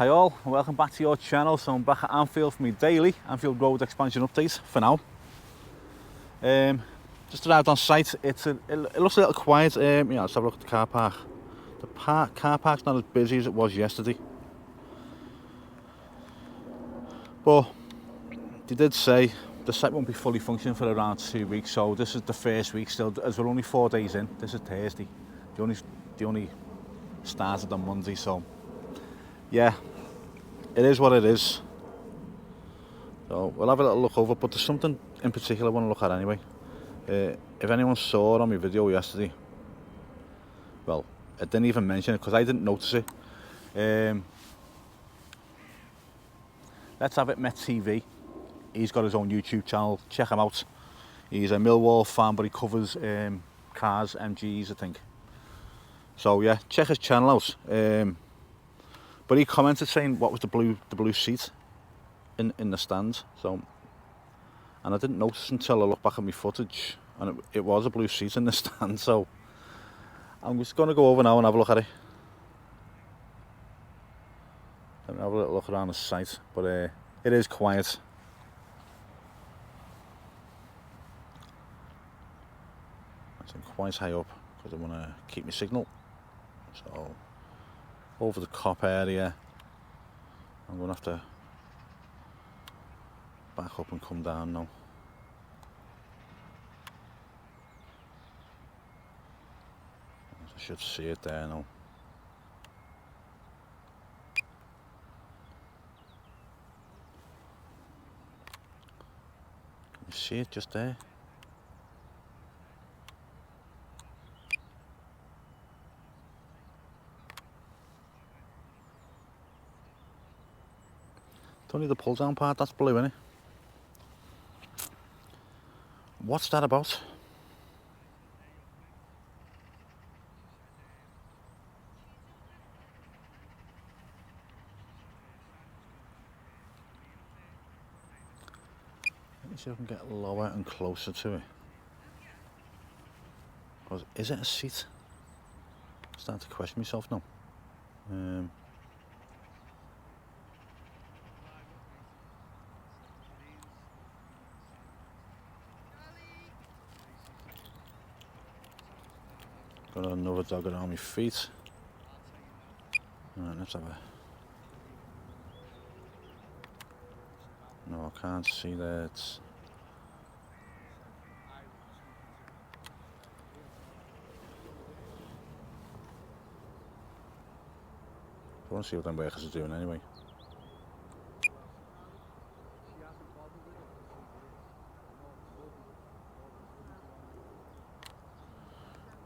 Hi all, and welcome back to your channel. So I'm back at Anfield for my daily Anfield Road expansion update for now. Just arrived on site. It looks a little quiet. Let's have a look at the car park. The car park's not as busy as it was yesterday. But they did say the site won't be fully functioning for around 2 weeks. So this is the first week still, as we're only 4 days in. This is Thursday. They only started on Monday, so yeah, it is what it is. So we'll have a little look over, but there's something in particular I want to look at anyway. If anyone saw it on my video yesterday, well, I didn't even mention it because I didn't notice it. Let's Have It Met TV. He's got his own YouTube channel. Check him out. He's a Millwall fan, but he covers cars, MGs, I think. So yeah, check his channel out. But he commented saying what was the blue seat in the stand. So, and I didn't notice until I looked back at my footage, and it was a blue seat in the stand. So I'm just going to go over now and have a look at it. Have a little look around the site, but it is quiet. I'm quite high up because I want to keep my signal. So over the cop area, I'm going to have to back up and come down now. I should see it there now. Can you see it just there? It's only the pull down part that's blue, isn't it? What's that about? Let me see if I can get lower and closer to it. Is it a seat? I'm starting to question myself now. Got another dog around my feet. Alright, let's have a... No, I can't see that. I want to see what them workers are doing anyway.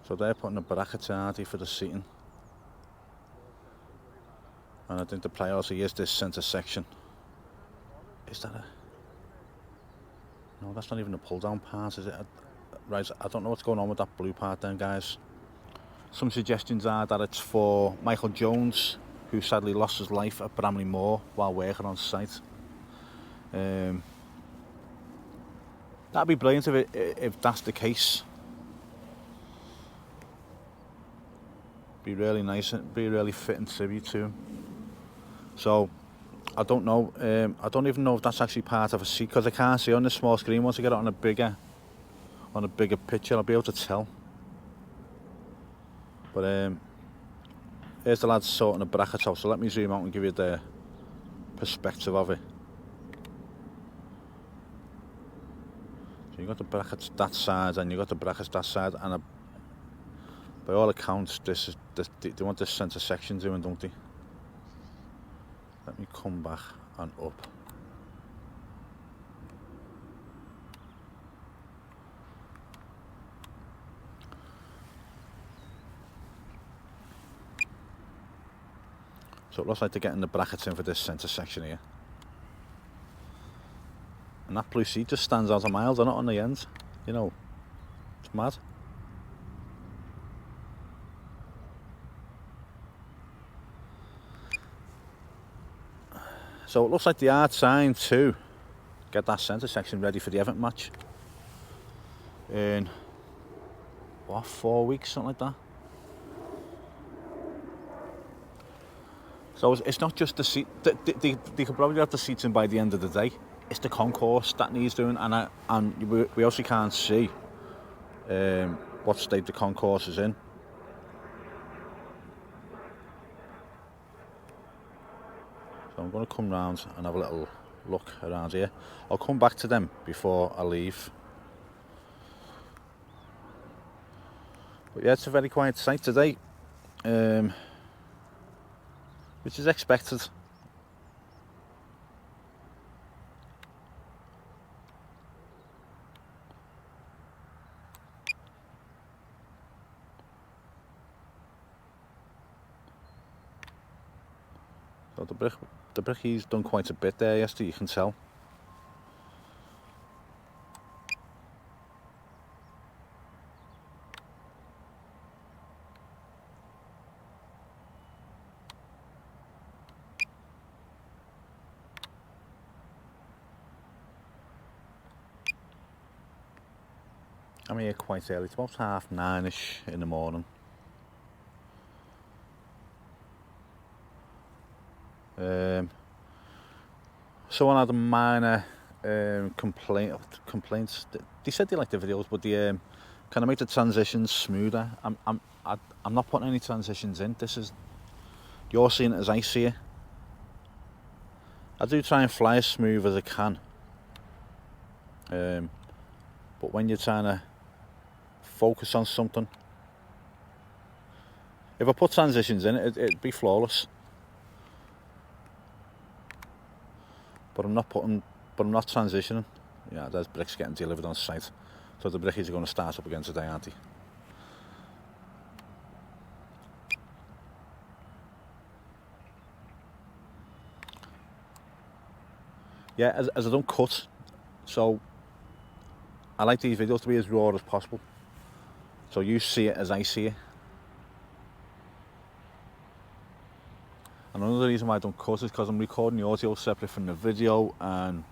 So they're putting the brackets out for the seating. And I think the priority is this centre section. Is that a... No, that's not even the pull down part, is it? Right, I don't know what's going on with that blue part then, guys. Some suggestions are that it's for Michael Jones, who sadly lost his life at Bramley Moor while working on site. That'd be brilliant if that's the case. Be really nice, and be a really fitting tribute to him. So I don't know. I don't even know if that's actually part of a seat because I can't see on the small screen. Once I get it on a bigger picture, I'll be able to tell. But here's the lads sorting the brackets out. So let me zoom out and give you the perspective of it. So you got the brackets that side, and you got the brackets that side, and by all accounts, they want this centre section doing, don't they? Let me come back and up. So it looks like they're getting the brackets in for this centre section here. And that blue seat just stands out a mile, doesn't it, on the end? You know, it's mad. So it looks like they are trying to get that centre section ready for the Everton match in, what, 4 weeks, something like that. So it's not just the seat. They could probably have the seats in by the end of the day. It's the concourse that needs doing, and we also can't see what state the concourse is in. So I'm going to come round and have a little look around here. I'll come back to them before I leave. But yeah, it's a very quiet site today, which is expected. So the bricky's done quite a bit there yesterday, you can tell. I'm here quite early, it's about 9:30ish in the morning. Someone had a minor complaints. They said they liked the videos, but they kind of make the transitions smoother. I'm not putting any transitions in. You're seeing it as I see it. I do try and fly as smooth as I can. But when you're trying to focus on something, if I put transitions in, it'd be flawless. But I'm not transitioning. Yeah, there's bricks getting delivered on site. So the brickies are going to start up again today, aren't they? Yeah, as I don't cut, so I like these videos to be as raw as possible. So you see it as I see it. And another reason why I don't cut is because I'm recording the audio separate from the video, and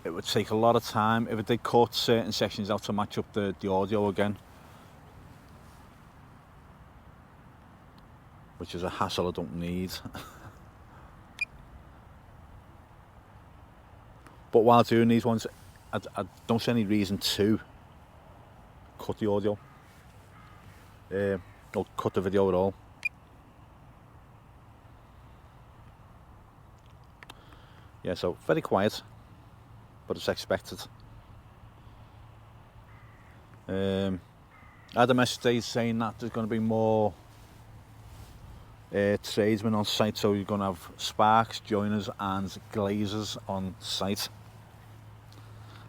it would take a lot of time if I did cut certain sections out to match up the audio again, which is a hassle I don't need. But while doing these ones, I don't see any reason to cut the audio, or cut the video at all. Yeah, so very quiet, but it's expected. I had a message today saying that there's going to be more tradesmen on site, so you're going to have sparks, joiners and glazers on site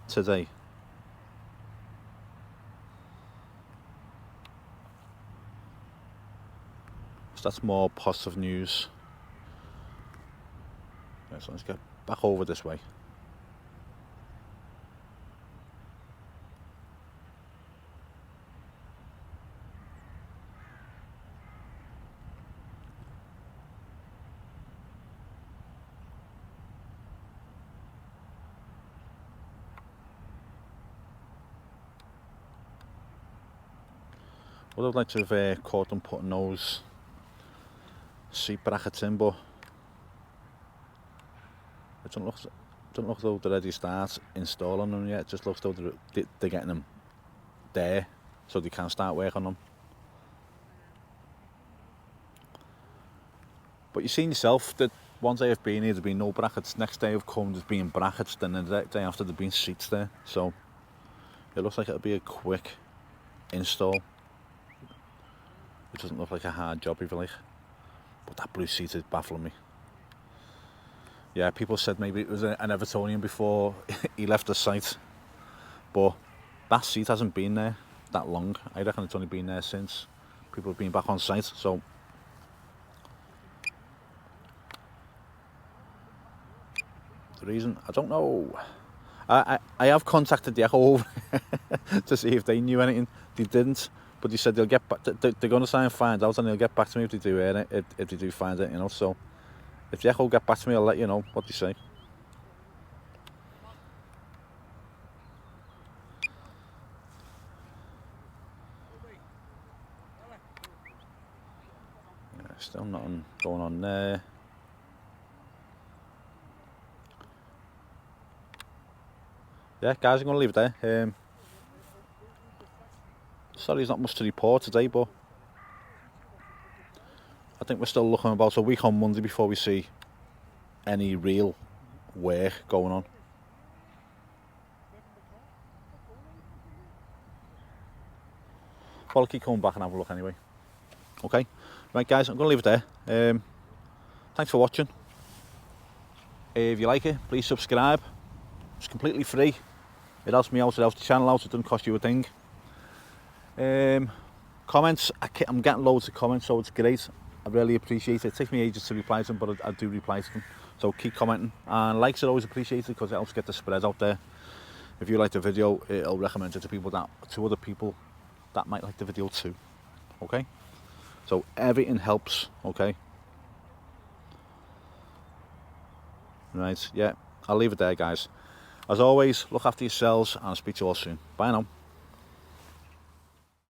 today. So that's more positive news. Yeah, so let's get back over this way. What I'd like to have caught them putting those seat brackets in, but it doesn't look as though they're ready to start installing them yet. It just looks as though they're getting them there so they can start working on them. But you've seen yourself that one day I've been here, there's been no brackets. Next day I've come, there's been brackets. Then the day after, there's been seats there. So it looks like it'll be a quick install. It doesn't look like a hard job, if you like. But that blue seat is baffling me. Yeah, people said maybe it was an Evertonian before he left the site. But that seat hasn't been there that long. I reckon it's only been there since people have been back on site. So the reason, I don't know. I have contacted the Echo to see if they knew anything. They didn't, but they said they'll get back. They're going to try and find out, and they'll get back to me if they do if they do find it, you know. So if the Echo get back to me, I'll let you know what they say. Still nothing going on there. Yeah, guys, I'm going to leave it there. Sorry, there's not much to report today, but I think we're still looking about a week on Monday before we see any real work going on. Well, I'll keep coming back and have a look anyway. Okay, right guys, I'm going to leave it there. Thanks for watching. If you like it, please subscribe. It's completely free. It helps me out, it helps the channel out, it doesn't cost you a thing. Comments, I'm getting loads of comments, so it's great. I really appreciate it. It takes me ages to reply to them, but I do reply to them. So keep commenting, and likes are always appreciated because it helps get the spread out there. If you like the video, it'll recommend it to other people that might like the video too. Okay, so everything helps. Okay, right, yeah, I'll leave it there, guys. As always, look after yourselves, and I'll speak to you all soon. Bye now.